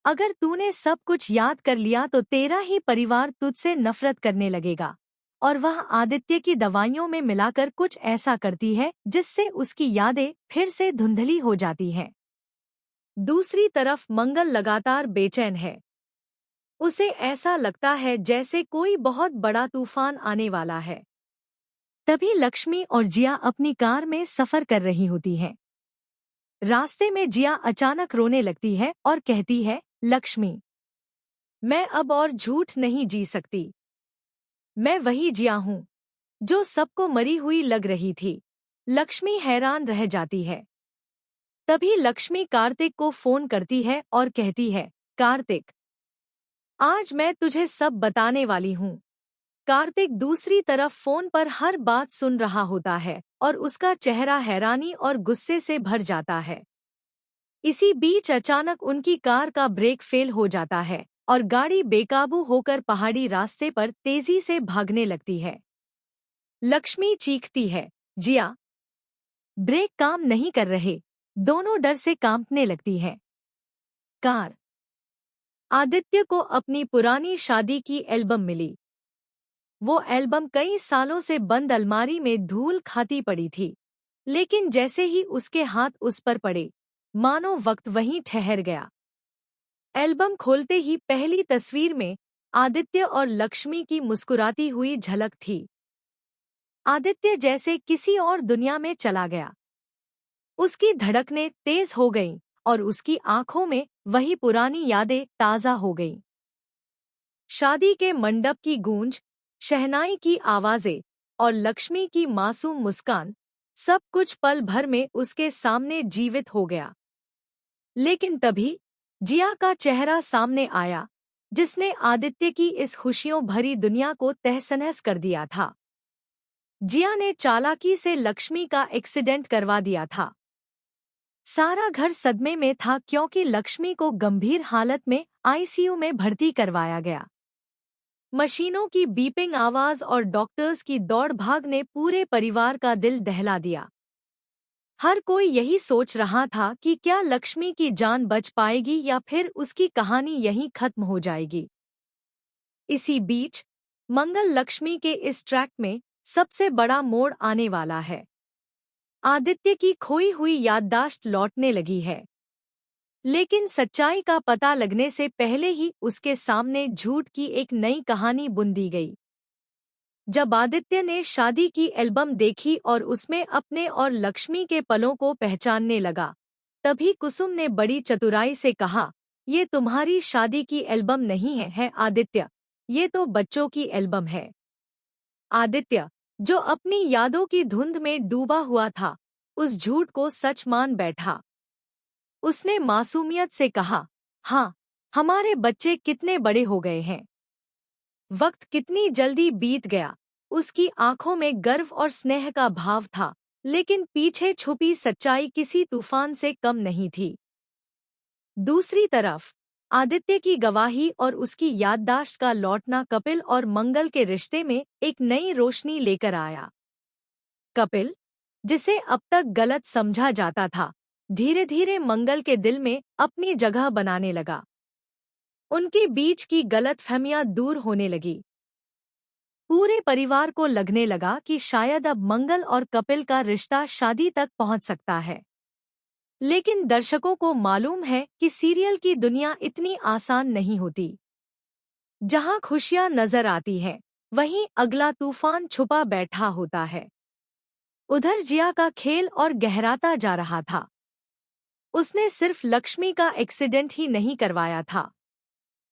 अगर तूने सब कुछ याद कर लिया तो तेरा ही परिवार तुझसे नफरत करने लगेगा। और वह आदित्य की दवाइयों में मिलाकर कुछ ऐसा करती है जिससे उसकी यादें फिर से धुंधली हो जाती हैं। दूसरी तरफ मंगल लगातार बेचैन है। उसे ऐसा लगता है जैसे कोई बहुत बड़ा तूफान आने वाला है। तभी लक्ष्मी और जिया अपनी कार में सफर कर रही होती हैं। रास्ते में जिया अचानक रोने लगती है और कहती है, लक्ष्मी, मैं अब और झूठ नहीं जी सकती। मैं वही जिया हूँ जो सबको मरी हुई लग रही थी। लक्ष्मी हैरान रह जाती है। तभी लक्ष्मी कार्तिक को फोन करती है और कहती है, कार्तिक, आज मैं तुझे सब बताने वाली हूँ। कार्तिक दूसरी तरफ फोन पर हर बात सुन रहा होता है और उसका चेहरा हैरानी और गुस्से से भर जाता है। इसी बीच अचानक उनकी कार का ब्रेक फेल हो जाता है और गाड़ी बेकाबू होकर पहाड़ी रास्ते पर तेजी से भागने लगती है। लक्ष्मी चीखती है, जिया, ब्रेक काम नहीं कर रहे। दोनों डर से कांपने लगती हैं। कार। आदित्य को अपनी पुरानी शादी की एल्बम मिली। वो एल्बम कई सालों से बंद अलमारी में धूल खाती पड़ी थी, लेकिन जैसे ही उसके हाथ उस पर पड़े, मानो वक्त वहीं ठहर गया। एल्बम खोलते ही पहली तस्वीर में आदित्य और लक्ष्मी की मुस्कुराती हुई झलक थी। आदित्य जैसे किसी और दुनिया में चला गया। उसकी धड़कनें तेज हो गईं और उसकी आंखों में वही पुरानी यादें ताज़ा हो गईं। शादी के मंडप की गूंज, शहनाई की आवाजें और लक्ष्मी की मासूम मुस्कान, सब कुछ पल भर में उसके सामने जीवित हो गया। लेकिन तभी जिया का चेहरा सामने आया, जिसने आदित्य की इस खुशियों भरी दुनिया को तहस-नहस कर दिया था। जिया ने चालाकी से लक्ष्मी का एक्सीडेंट करवा दिया था। सारा घर सदमे में था क्योंकि लक्ष्मी को गंभीर हालत में आईसीयू में भर्ती करवाया गया। मशीनों की बीपिंग आवाज और डॉक्टर्स की दौड़ भाग ने पूरे परिवार का दिल दहला दिया। हर कोई यही सोच रहा था कि क्या लक्ष्मी की जान बच पाएगी या फिर उसकी कहानी यहीं खत्म हो जाएगी। इसी बीच मंगल लक्ष्मी के इस ट्रैक में सबसे बड़ा मोड़ आने वाला है। आदित्य की खोई हुई याददाश्त लौटने लगी है, लेकिन सच्चाई का पता लगने से पहले ही उसके सामने झूठ की एक नई कहानी बुन दी गई। जब आदित्य ने शादी की एल्बम देखी और उसमें अपने और लक्ष्मी के पलों को पहचानने लगा, तभी कुसुम ने बड़ी चतुराई से कहा, ये तुम्हारी शादी की एल्बम नहीं है आदित्य, ये तो बच्चों की एल्बम है। आदित्य, जो अपनी यादों की धुंध में डूबा हुआ था, उस झूठ को सच मान बैठा। उसने मासूमियत से कहा, हाँ, हमारे बच्चे कितने बड़े हो गए हैं। वक्त कितनी जल्दी बीत गया। उसकी आंखों में गर्व और स्नेह का भाव था, लेकिन पीछे छुपी सच्चाई किसी तूफान से कम नहीं थी। दूसरी तरफ आदित्य की गवाही और उसकी याददाश्त का लौटना कपिल और मंगल के रिश्ते में एक नई रोशनी लेकर आया। कपिल, जिसे अब तक गलत समझा जाता था, धीरे धीरे मंगल के दिल में अपनी जगह बनाने लगा। उनके बीच की गलतफहमियां दूर होने लगी। पूरे परिवार को लगने लगा कि शायद अब मंगल और कपिल का रिश्ता शादी तक पहुंच सकता है। लेकिन दर्शकों को मालूम है कि सीरियल की दुनिया इतनी आसान नहीं होती। जहां खुशियां नजर आती हैं, वहीं अगला तूफान छुपा बैठा होता है। उधर जिया का खेल और गहराता जा रहा था। उसने सिर्फ लक्ष्मी का एक्सीडेंट ही नहीं करवाया था,